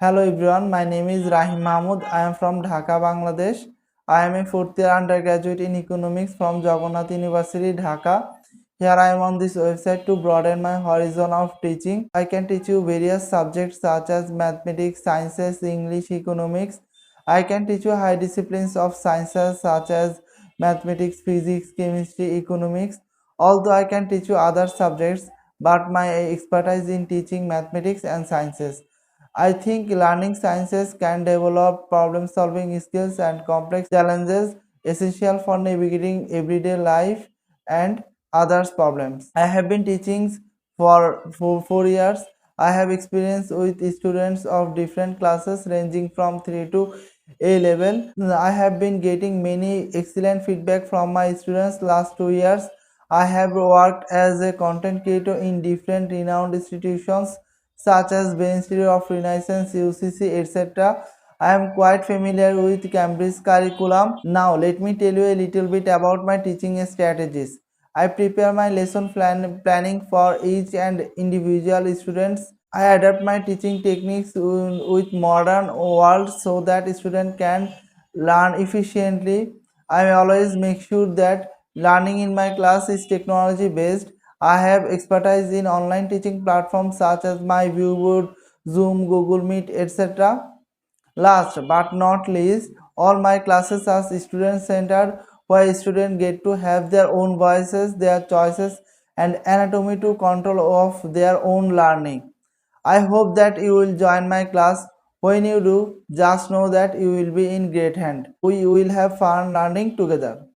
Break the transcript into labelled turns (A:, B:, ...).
A: Hello everyone, my name is Rahim Mahmood. I am from Dhaka, Bangladesh. I am a fourth year undergraduate in economics from Jagannath University, Dhaka. Here I am on this website to broaden my horizon of teaching. I can teach you various subjects such as mathematics, sciences, English, economics. I can teach you high disciplines of sciences such as mathematics, physics, chemistry, economics. Although I can teach you other subjects, but my expertise in teaching mathematics and sciences. I think learning sciences can develop problem solving skills and complex challenges essential for navigating everyday life and others' problems. I have been teaching for 4 years. I have experience with students of different classes ranging from 3 to A level. I have been getting many excellent feedback from my students last 2 years. I have worked as a content creator in different renowned institutions such as Ministry of Renaissance, UCC, etc. I am quite familiar with Cambridge curriculum. Now, let me tell you a little bit about my teaching strategies. I prepare my planning for each and individual students. I adapt my teaching techniques with modern world so that student can learn efficiently. I always make sure that learning in my class is technology based. I have expertise in online teaching platforms such as my Viewboard, Zoom, Google Meet, etc. Last but not least, all my classes are student centered where students get to have their own voices, their choices, and anatomy to control of their own learning. I hope that you will join my class. When you do, just know that you will be in great hand. We will have fun learning together.